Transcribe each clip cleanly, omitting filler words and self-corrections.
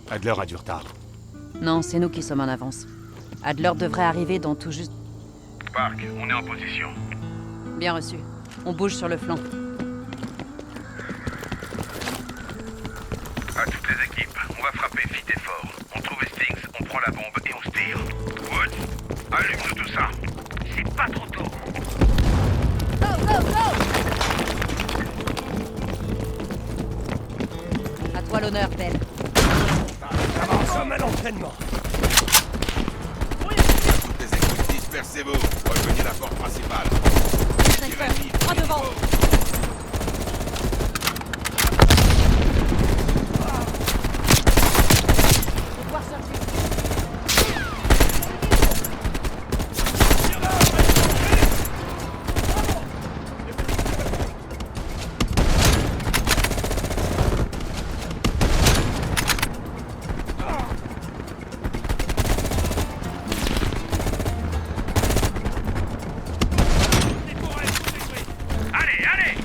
Adler a du retard. Non, c'est nous qui sommes en avance. Adler devrait arriver dans tout juste... Park, on est en position. Bien reçu. On bouge sur le flanc. À toutes les équipes, on va frapper vite et fort. On trouve Hastings, on prend la bombe et on se tire. Woods, allume-nous tout ça. C'est pas trop tôt. Go, go, go! À toi l'honneur, Belle. Comme à l'entraînement. Toutes les équipes, dispersez-vous. Rejoignez la porte principale. Sniper, en devant! Allez, allez!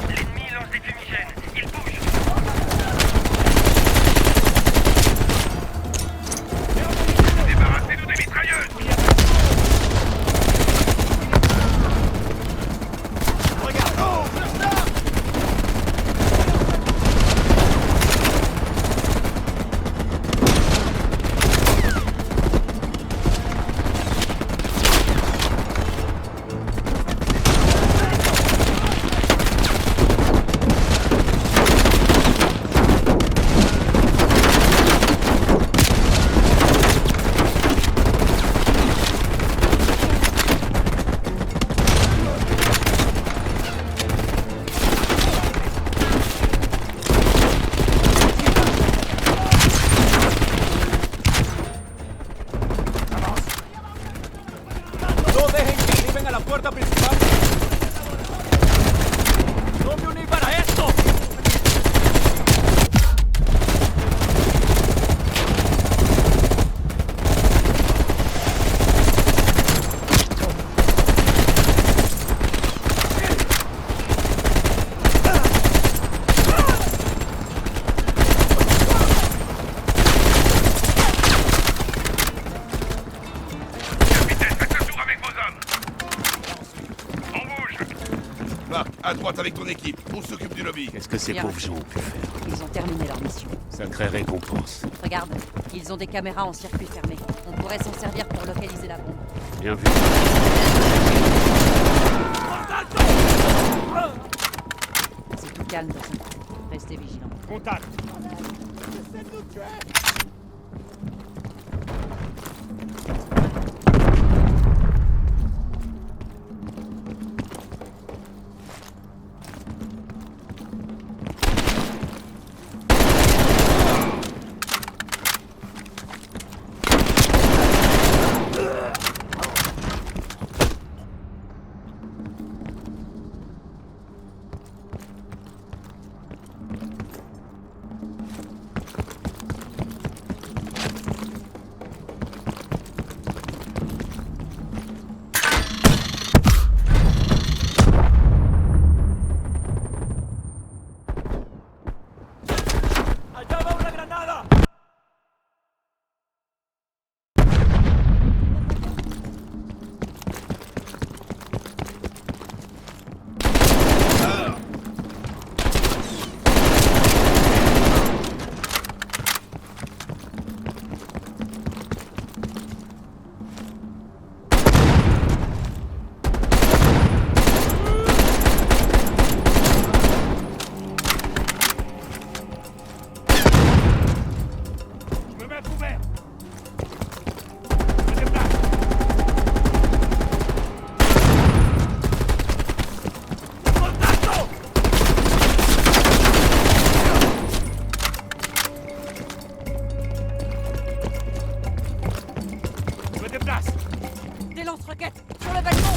L'ennemi lance des fumigènes. Il bouge. Débarrassez-nous des mitrailleuses. No dejen que arriben a la puerta principal. ¡No me uní para esto! Capitaine, faites un tour avec vos hommes. On bouge. Park, à droite avec ton équipe. On s'occupe du lobby. Qu'est-ce que ces Bien. pauvres gens ont pu faire? Ils ont terminé leur mission. Sacrée récompense. Regarde, ils ont des caméras en circuit fermé. On pourrait s'en servir pour localiser la bombe. Bien vu. C'est tout calme dans son coin. Restez vigilants. Contact. ¡Allá va una granada! Me mets couvert! Je me déplace! Contacto! Je me déplace! Des lance-roquettes sur le bâtiment!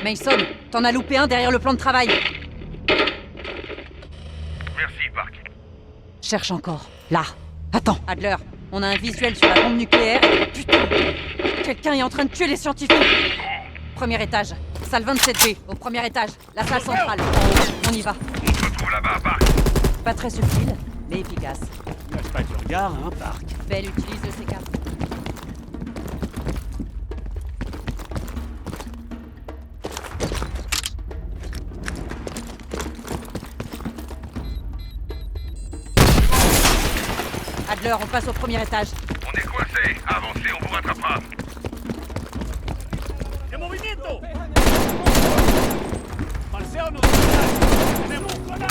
Mason, t'en as loupé un derrière le plan de travail. Merci, Park. Cherche encore. Là. Attends. Adler, on a un visuel sur la bombe nucléaire. Putain! Quelqu'un est en train de tuer les scientifiques. Premier étage. Salle 27B, au premier étage. La salle centrale. En haut. On y va. On se retrouve là-bas, Park. Pas très subtil, mais efficace. Lâche pas du regard, hein, Park. Belle utilise le C4. Adler, on passe au premier étage. On est coincé. Avancez, on vous rattrapera. ¡En movimiento! ¡Marceo nos ¡tenemos granada!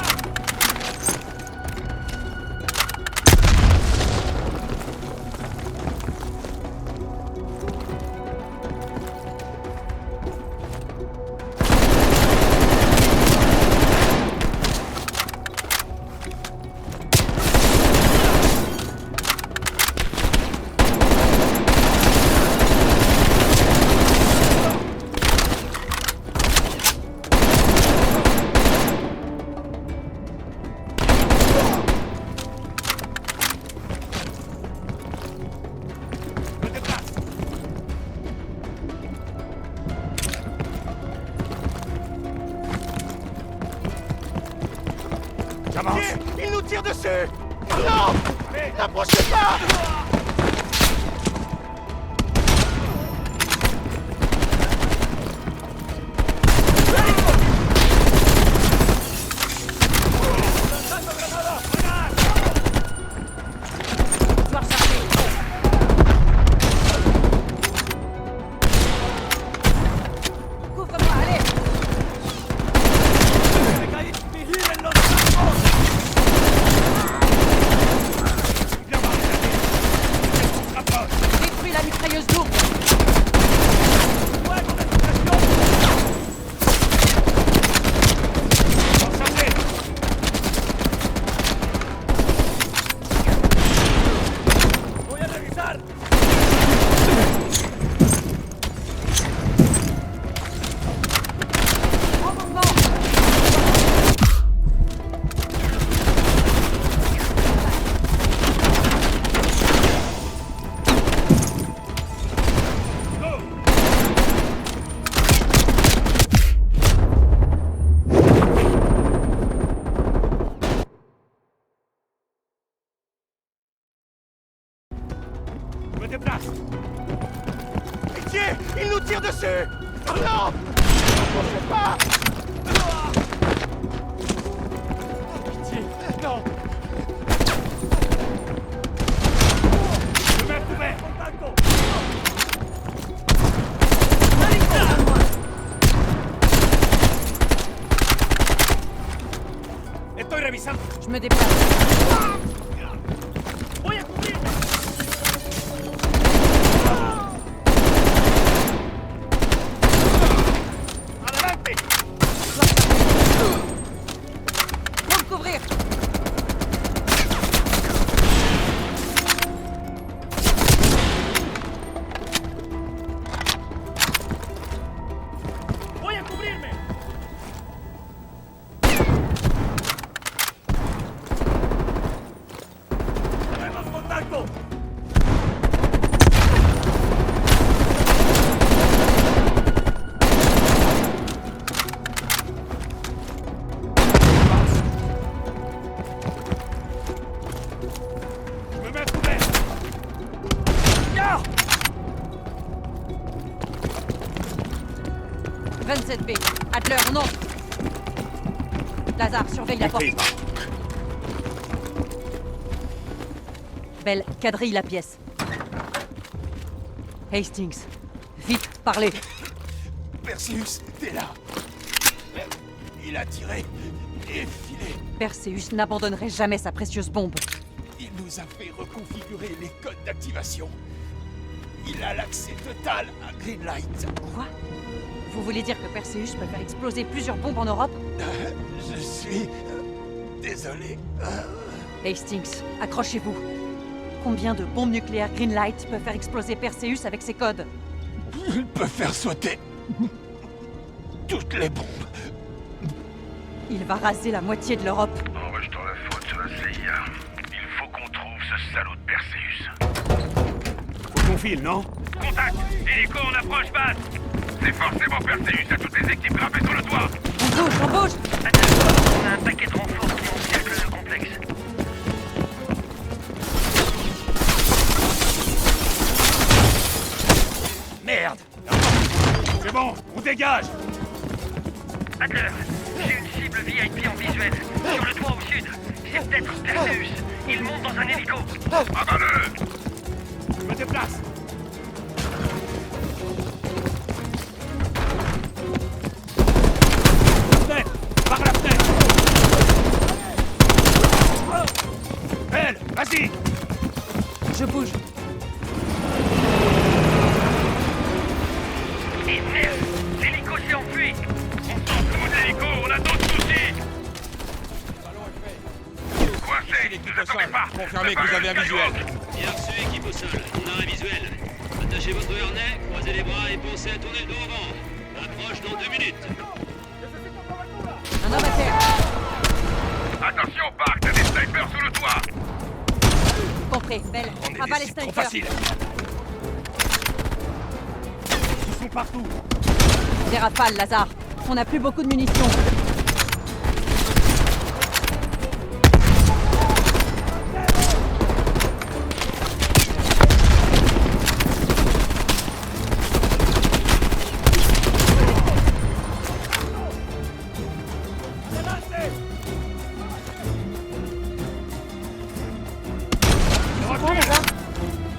J'avance. Il nous tire dessus! Non! N'approchez pas! Couloir chargé. Couvre-moi, allez! ¡Vigilen los campos! Détruis la mitrailleuse lourde. ¡Fuego de supresión! ¡Concentré! ¡Voy a revisar! En mouvement. Je me déplace! Pitié! Il nous tire dessus! Non! N'approchez pas! Pitié! Non! Je me mets couvert! Estoy revisando! Je me déplace. ¡Voy a cubrir! ¡Adelante! Faut me couvrir. ¡Voy a cubrirme! ¡Tenemos contacto! Je me mets couvert! Ya! 27B. Adler, on entre. Lazare, surveille la porte. Compris, Park. Belle, quadrille la pièce. Hastings. Vite, parlez. Perseus, t'es là. Il a tiré et filé. Perseus n'abandonnerait jamais sa précieuse bombe. Il nous a fait reconfigurer les codes d'activation. Il a l'accès total à Greenlight. Quoi? Vous voulez dire que Perseus peut faire exploser plusieurs bombes en Europe? Je suis... désolé. Hastings, accrochez-vous. Combien de bombes nucléaires Greenlight peut faire exploser Perseus avec ses codes? Il peut faire sauter toutes les bombes. Il va raser la moitié de l'Europe. En rejetant la faute sur la CIA, il faut qu'on trouve ce salaud de Perseus. Faut qu'on file, non? Contact! Hélico, on approche, base! C'est forcément Perseus à toutes les équipes grimpées sur le toit! On bouge. On a un paquet de renforts qui encerclent le complexe. Merde! C'est bon, on dégage! Adler, j'ai une cible VIP en visuel. Sur le toit au sud. C'est peut-être Perseus. Il monte dans un hélico. Abat-le! Je me déplace! Fenêtre! Par la fenêtre! Belle! Vas-y! Je bouge. Et merde! L'hélico s'est enfui! On s'en fout de l'hélico, on a d'autres soucis! Quoi c'est? Ne attendez pas! Confirmez que vous avez un visuel. Bien reçu, équipe au sol. On a un visuel. Attachez votre harnais, croisez les bras et pensez à tourner le dos au vent. Approche dans 2 minutes. Un homme à terre. Attention, Park, t'as des snipers sous le toit! Compris. Belle. On est Abat des les cibles trop snipers. faciles! Ils sont partout! Des rafales, Lazare. On n'a plus beaucoup de munitions.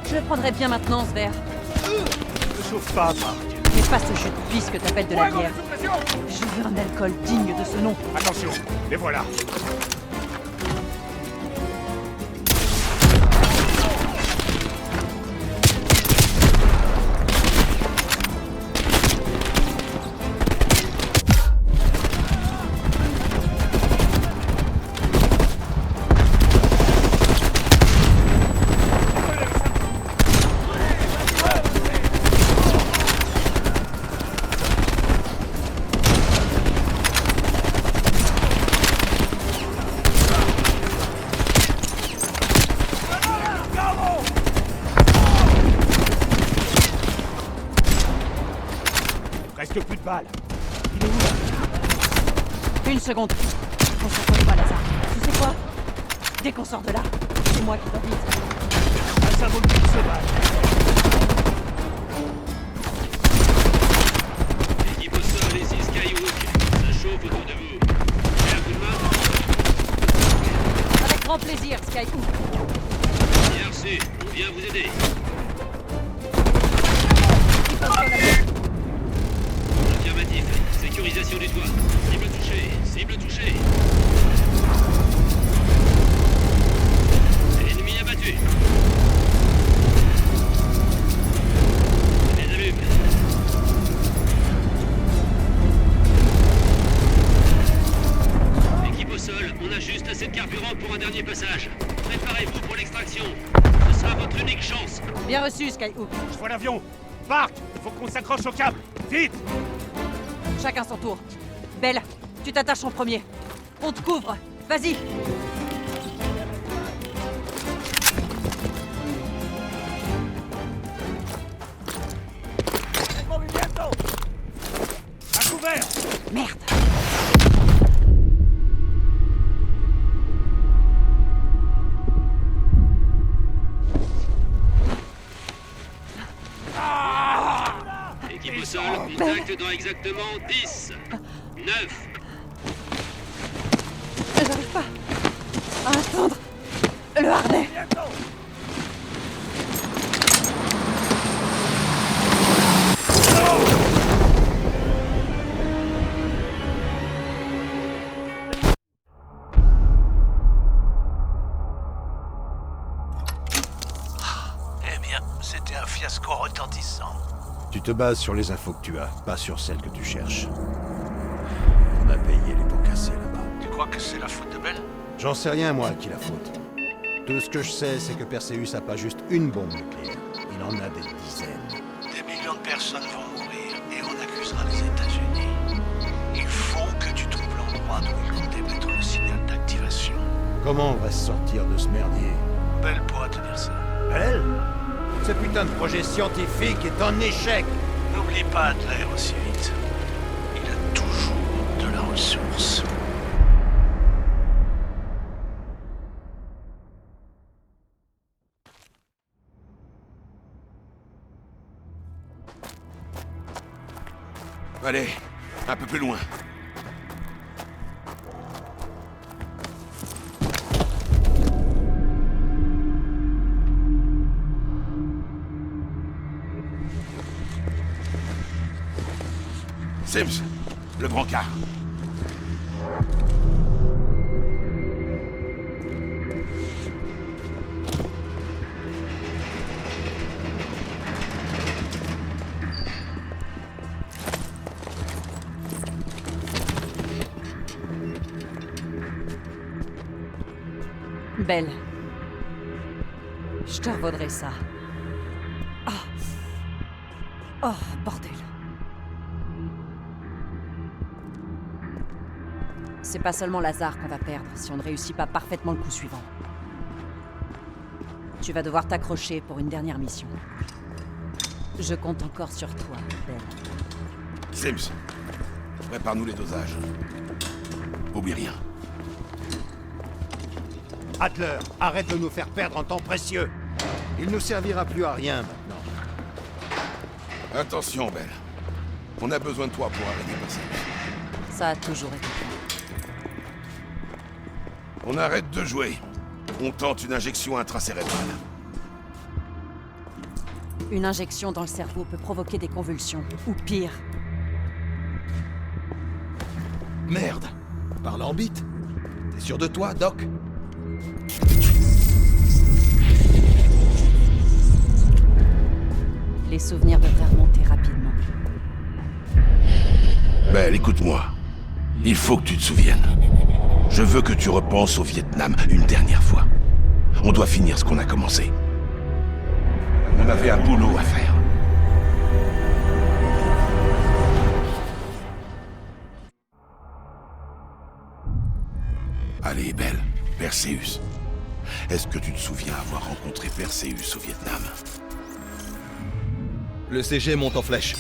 Je le prendrais bien maintenant, ce verre. Ne chauffe pas, Marc! Mais pas ce jus de pisse que t'appelles de la bière. Je veux un alcool digne de ce nom. Attention, les voilà! Presque plus de balles! Il est où, là? Une seconde. Concentre-toi, Lazare. Tu sais quoi? Dès qu'on sort de là, c'est moi qui t'invite. Ça vaut le coup de se battre! Équipe au sol, ici Skyhook. Ça chauffe autour de vous. Vous voulez un coup de main? Avec grand plaisir, Skyhook. Bien reçu. On vient vous aider. Affirmatif. Sécurisation du toit. Cible touchée. Cible touchée. Ennemi abattu. Les allume. Équipe au sol, on a juste assez de carburant pour un dernier passage. Préparez-vous pour l'extraction. Ce sera votre unique chance. Bien reçu, Skyhook. Je vois l'avion! Park! Faut qu'on s'accroche au câble! Vite! Chacun son tour. Belle, tu t'attaches en premier. On te couvre. Vas-y. À couvert! Merde. Équipe au sol, contact dans exactement 10, 9, J'arrive pas à attendre le harnais. Eh bien, c'était un fiasco retentissant. Tu te bases sur les infos que tu as, pas sur celles que tu cherches. On a payé les pots cassés là-bas. Tu crois que c'est la faute de Belle? J'en sais rien, moi, à qui la faute. Tout ce que je sais, c'est que Perseus a pas juste une bombe nucléaire. Il en a des dizaines. Des millions de personnes vont mourir et on accusera les États-Unis. l'endroit d'où il comptait mettre le signal d'activation. Comment on va se sortir de ce merdier? Belle pourra te dire ça. Elle? Ce putain de projet scientifique est en échec! N'oublie pas Adler aussi vite. Il a toujours de la ressource. Allez, un peu plus loin. Sims, le brancard. Belle. Je te revaudrai ça. Oh. Oh, bordel. C'est pas seulement Lazare qu'on va perdre si on ne réussit pas parfaitement le coup suivant. Tu vas devoir t'accrocher pour une dernière mission. Je compte encore sur toi, Belle. Sims, prépare-nous les dosages. Oublie rien. Adler, arrête de nous faire perdre en temps précieux. Il nous servira plus à rien maintenant. Attention, Belle. On a besoin de toi pour arrêter Perseus. Ça a toujours été clair. On arrête de jouer. On tente une injection intracérébrale. Une injection dans le cerveau peut provoquer des convulsions, ou pire. Merde! Par l'orbite? T'es sûr de toi, Doc? Les souvenirs devraient remonter rapidement. Belle, écoute-moi. Il faut que tu te souviennes. Je veux que tu repenses au Vietnam une dernière fois. On doit finir ce qu'on a commencé. On avait un boulot à faire. Allez, Belle, Perseus. Est-ce que tu te souviens avoir rencontré Perseus au Vietnam? Le CG monte en flèche.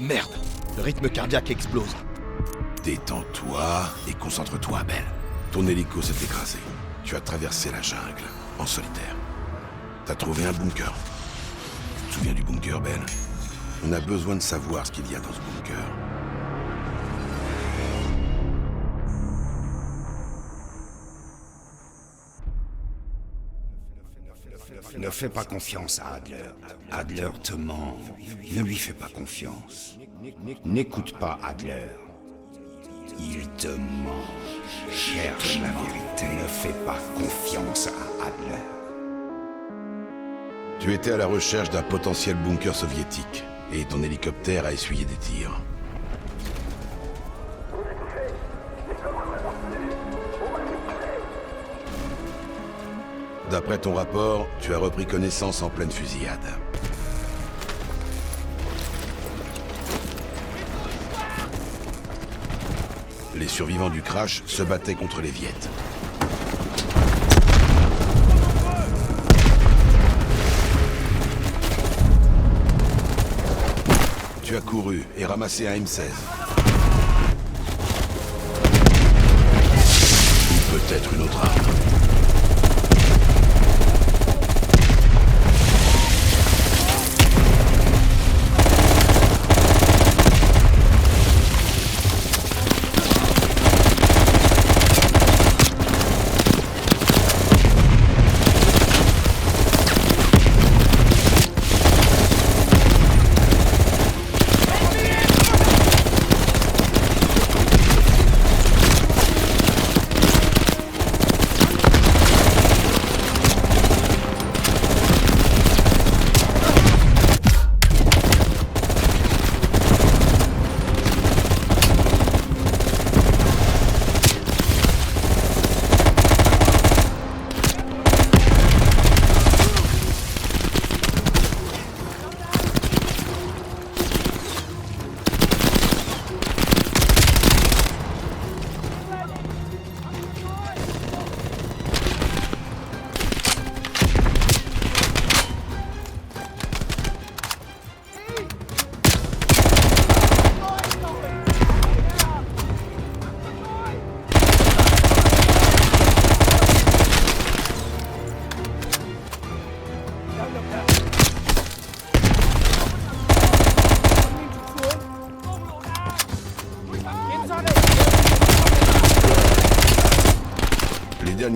Merde, le rythme cardiaque explose. Détends-toi et concentre-toi, Belle. Ton hélico s'est écrasé. Tu as traversé la jungle, en solitaire. T'as trouvé un bunker. Tu te souviens du bunker, Belle? On a besoin de savoir ce qu'il y a dans ce bunker. Ne fais pas confiance à Adler. Adler te ment. Ne lui fais pas confiance. N'écoute pas Adler. Il te ment. Cherche la vérité. Ne fais pas confiance à Adler. Tu étais à la recherche d'un potentiel bunker soviétique, et ton hélicoptère a essuyé des tirs. D'après ton rapport, tu as repris connaissance en pleine fusillade. Les survivants du crash se battaient contre les Viettes. Tu as couru et ramassé un M16. Ou peut-être une autre arme.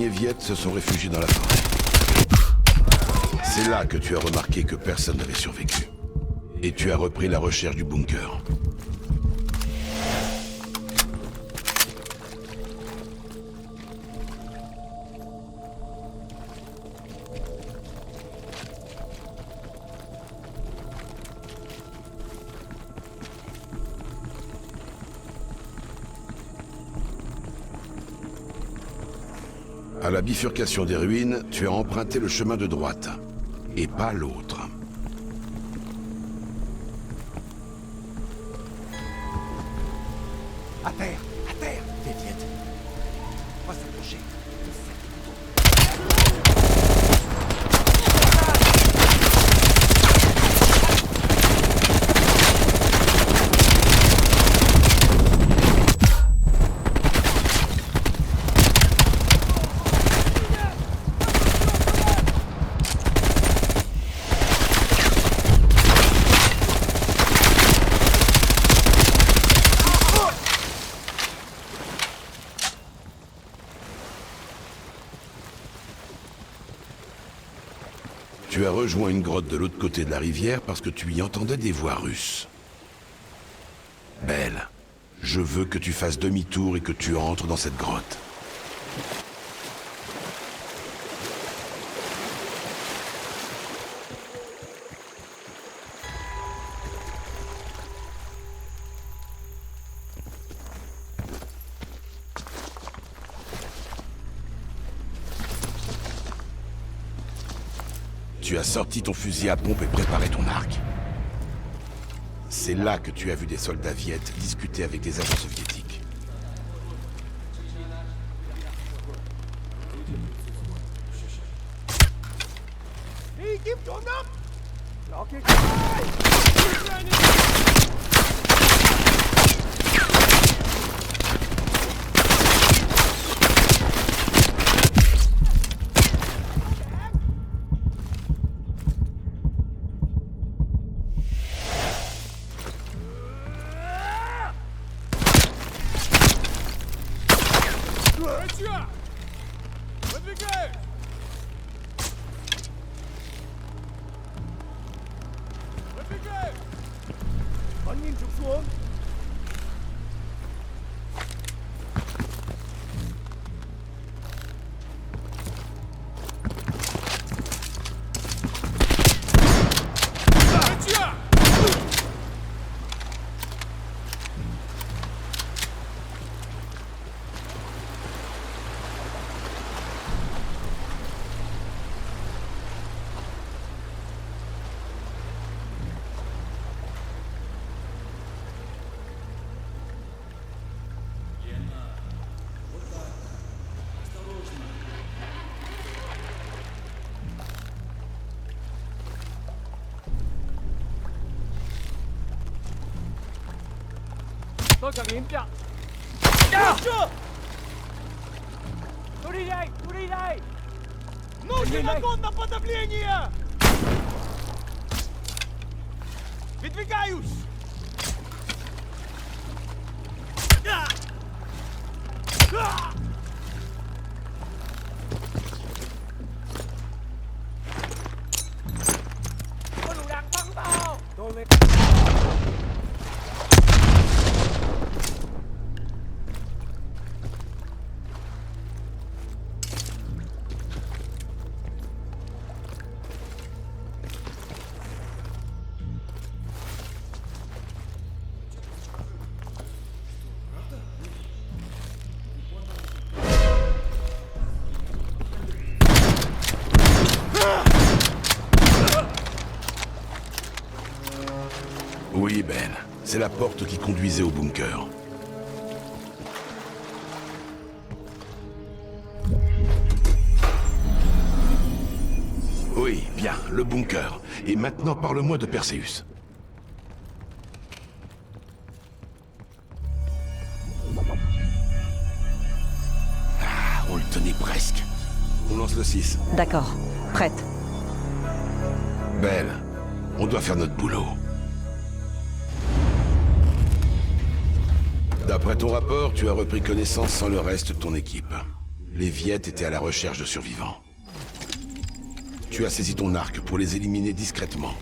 premiers Viettes se sont réfugiés dans la forêt. C'est là que tu as remarqué que personne n'avait survécu. Et tu as repris la recherche du bunker. À la bifurcation des ruines, tu as emprunté le chemin de droite, et pas l'autre. À terre! À terre! Des Viettes! Pas s'approcher! Tu as rejoint une grotte de l'autre côté de la rivière parce que tu y entendais des voix russes. Belle, je veux que tu fasses demi-tour et que tu entres dans cette grotte. Tu as sorti ton fusil à pompe et préparé ton arc. C'est là que tu as vu des soldats Viettes discuter avec des agents soviétiques. Oui, Ben. C'est la porte qui conduisait au bunker. Oui, bien, le bunker. Et maintenant, parle-moi de Perseus. Ah, on le tenait presque. On lance le 6. D'accord. Prête. Belle, on doit faire notre boulot. D'après ton rapport, tu as repris connaissance sans le reste de ton équipe. Les Viettes étaient à la recherche de survivants. Tu as saisi ton arc pour les éliminer discrètement.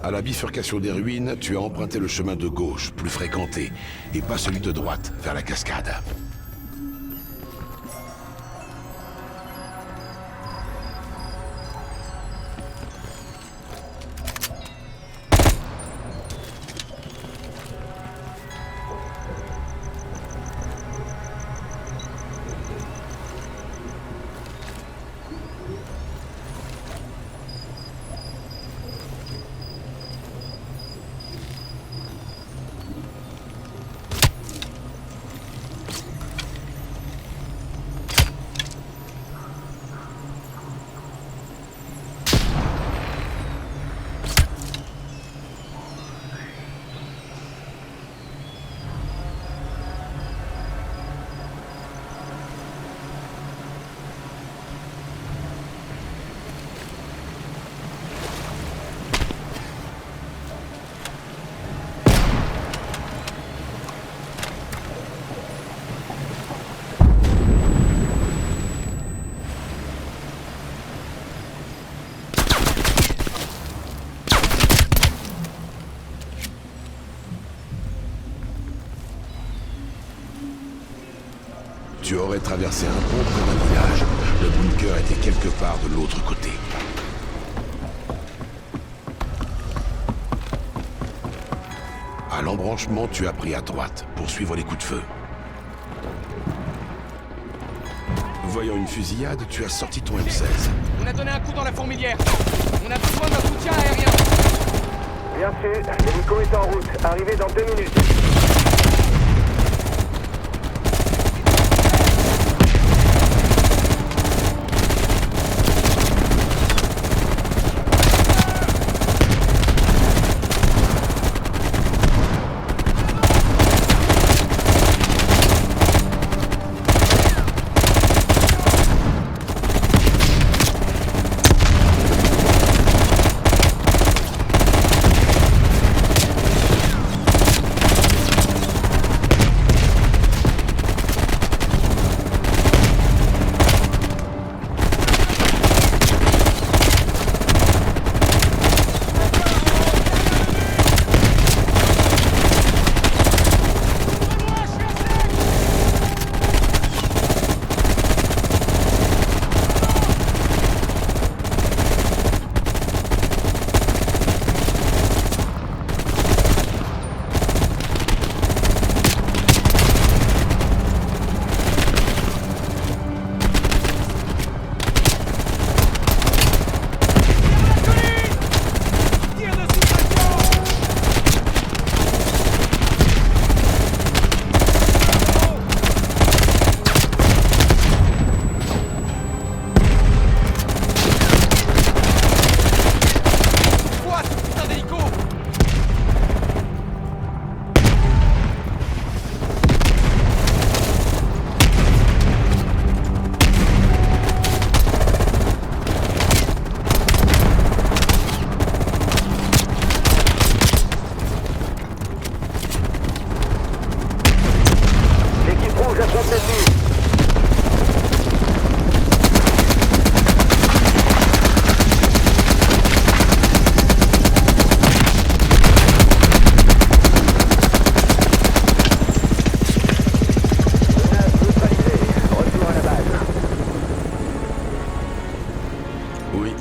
À la bifurcation des ruines, tu as emprunté le chemin de gauche, plus fréquenté, et pas celui de droite, vers la cascade. Tu aurais traversé un pont près d'un village. Le bunker était quelque part de l'autre côté. À l'embranchement, tu as pris à droite pour suivre les coups de feu. Voyant une fusillade, tu as sorti ton M16. On a donné un coup dans la fourmilière. On a besoin d'un soutien aérien. Bien sûr, l'hélico est en route. Arrivé dans 2 minutes.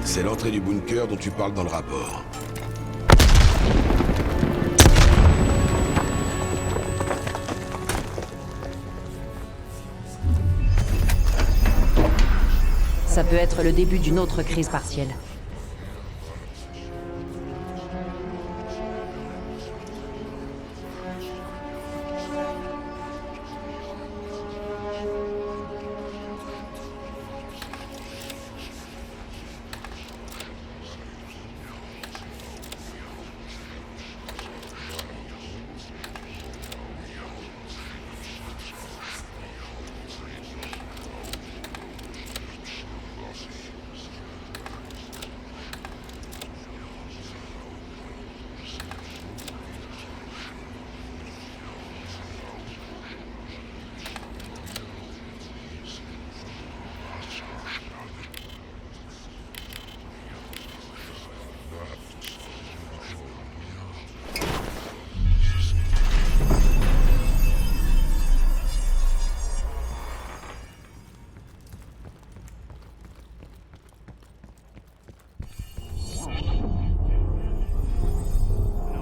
C'est l'entrée du bunker dont tu parles dans le rapport. Ça peut être le début d'une autre crise partielle.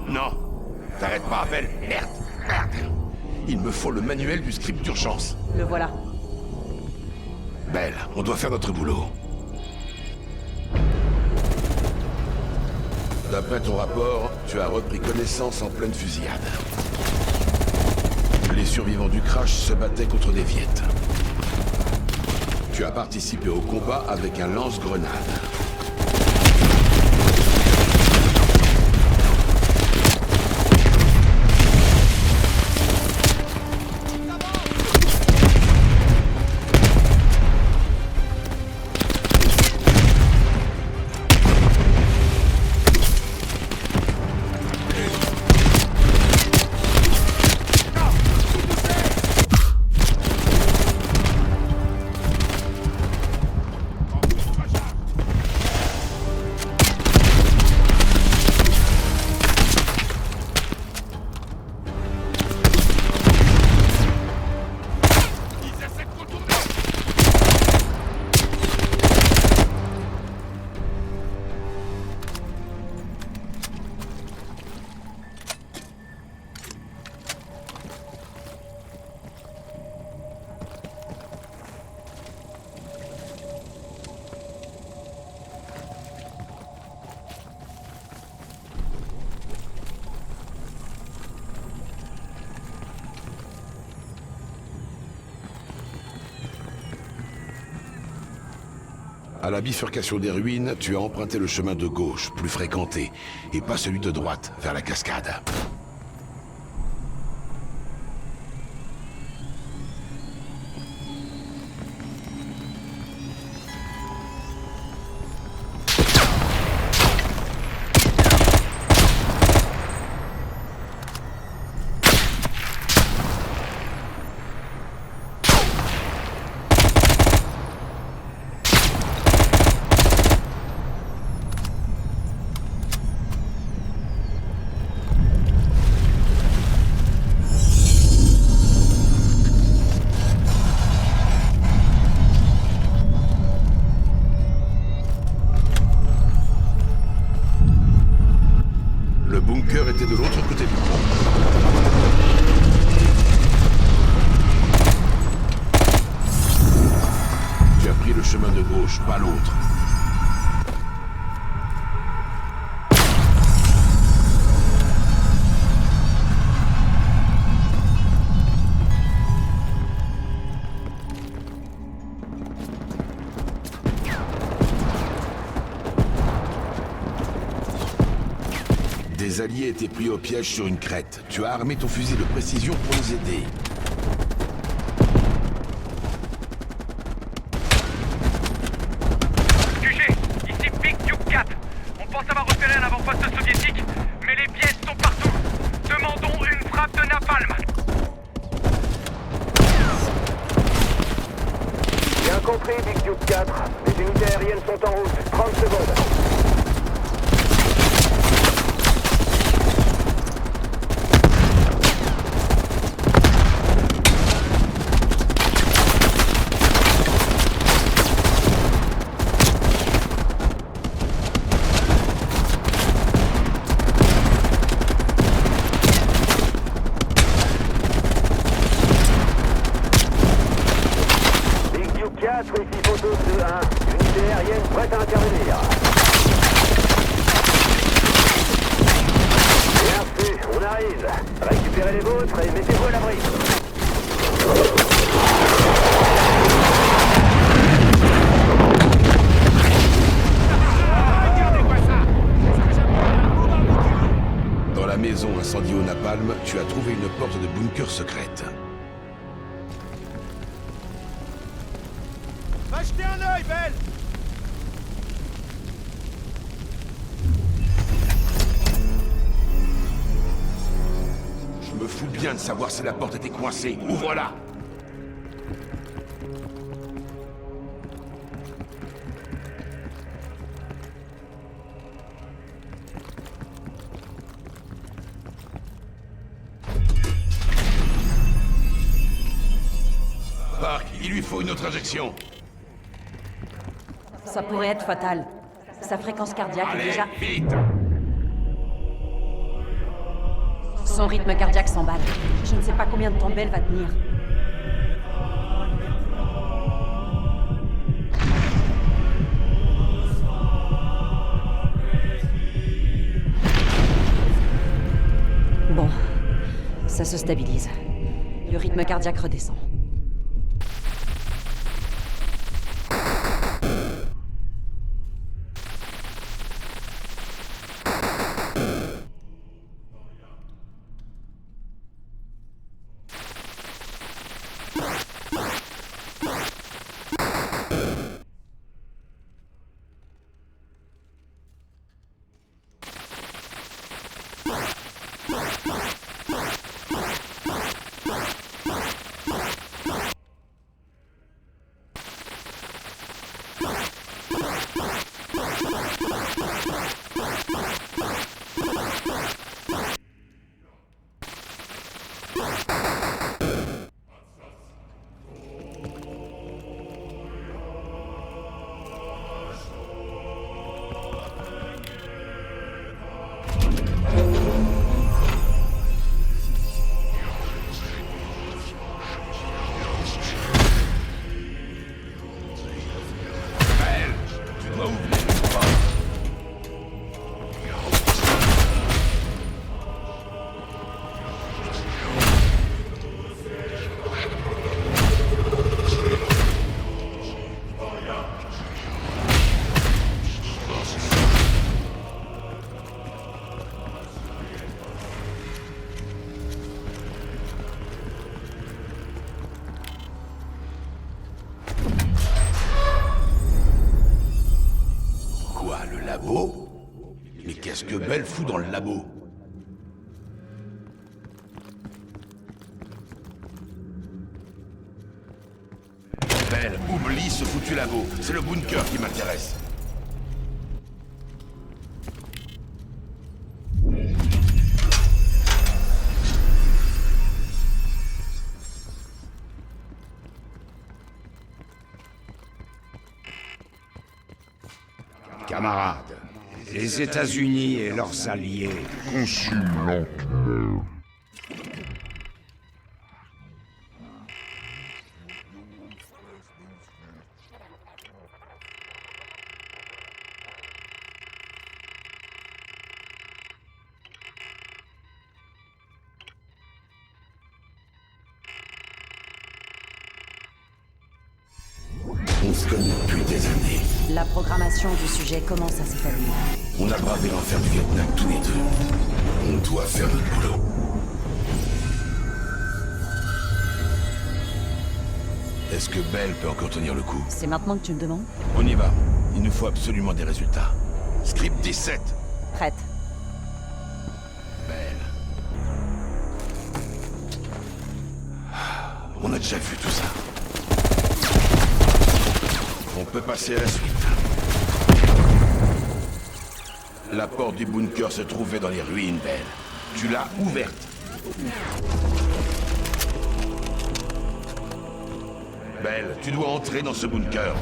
Non. T'arrêtes pas, Belle. Merde. Il me faut le manuel du script d'urgence. Le voilà. Belle, on doit faire notre boulot. D'après ton rapport, tu as repris connaissance en pleine fusillade. Les survivants du crash se battaient contre des Viettes. Tu as participé au combat avec un lance-grenade. À la bifurcation des ruines, tu as emprunté le chemin de gauche, plus fréquenté, et pas celui de droite, vers la cascade. Le bunker était de l'autre côté du pont. Tu as pris le chemin de gauche, pas l'autre. Des alliés étaient pris au piège sur une crête. Tu as armé ton fusil de précision pour les aider. QG, ici Big Duke 4. On pense avoir repéré un avant-poste soviétique, mais les pièces sont partout. Demandons une frappe de napalm. Bien compris, Big Duke 4. Les unités aériennes sont en route. 30 secondes. Ici photo 2-1. Unité aérienne prête à intervenir. Merci, on arrive. Récupérez les vôtres et mettez-vous à l'abri. Dans la maison incendiée au napalm, tu as trouvé une porte de bunker secrète. Va jeter un œil, Belle! Je me fous bien de savoir si la porte était coincée. Ouvre-la! Park, il lui faut une autre injection. Ça pourrait être fatal. Sa fréquence cardiaque est Allez, déjà... vite! Son rythme cardiaque s'emballe. Je ne sais pas combien de temps Belle va tenir. Bon, ça se stabilise. Le rythme cardiaque redescend. Qu'est-ce que Belle fout dans le labo? Belle, oublie ce foutu labo. C'est le bunker qui m'intéresse. Camarades, les États-Unis et leurs alliés consument l'Empire. On se connaît depuis des années. La programmation du sujet commence à s'établir. On a bravé l'enfer du Vietnam tous les deux. On doit faire notre boulot. Est-ce que Belle peut encore tenir le coup? C'est maintenant que tu me demandes? On y va. Il nous faut absolument des résultats. Script 17. Prête. Belle. On a déjà vu tout ça. On peut passer à la suite. La porte du bunker se trouvait dans les ruines, Belle. Tu l'as ouverte. Belle, tu dois entrer dans ce bunker.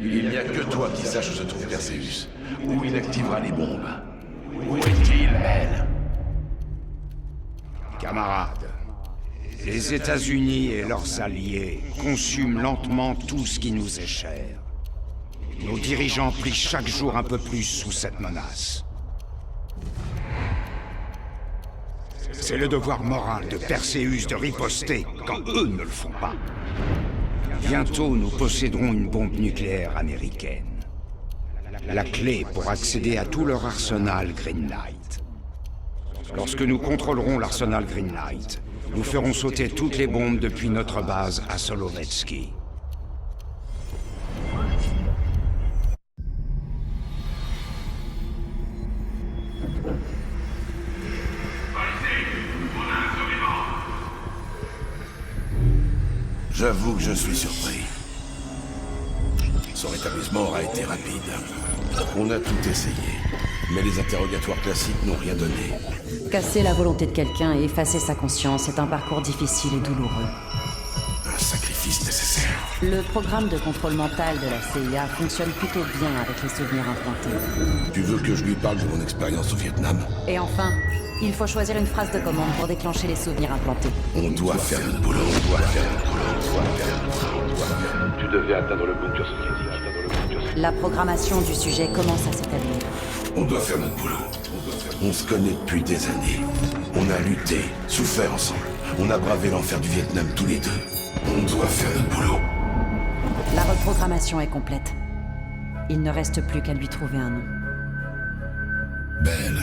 Il n'y a que toi qui saches où se trouve Perseus, où il activera les bombes. Où est-il, Belle? Camarades, les États-Unis et leurs alliés consument lentement tout ce qui nous est cher. Nos dirigeants plient chaque jour un peu plus sous cette menace. C'est le devoir moral de Perseus de riposter quand eux ne le font pas. Bientôt, nous posséderons une bombe nucléaire américaine. La clé pour accéder à tout leur arsenal Greenlight. Lorsque nous contrôlerons l'arsenal Greenlight, nous ferons sauter toutes les bombes depuis notre base à Solovetsky. J'avoue que je suis surpris. Son rétablissement aura été rapide. On a tout essayé, mais les interrogatoires classiques n'ont rien donné. Casser la volonté de quelqu'un et effacer sa conscience est un parcours difficile et douloureux. Un sacrifice nécessaire. Le programme de contrôle mental de la CIA fonctionne plutôt bien avec les souvenirs implantés. Tu veux que je lui parle de mon expérience au Vietnam? Et enfin, il faut choisir une phrase de commande pour déclencher les souvenirs implantés. On doit faire notre boulot. Tu devais atteindre le bunker soviétique. La programmation du sujet commence à s'établir. On doit faire notre boulot. On se connaît depuis des années. On a lutté, souffert ensemble. On a bravé l'enfer du Vietnam tous les deux. On doit faire notre boulot. La reprogrammation est complète. Il ne reste plus qu'à lui trouver un nom. Belle.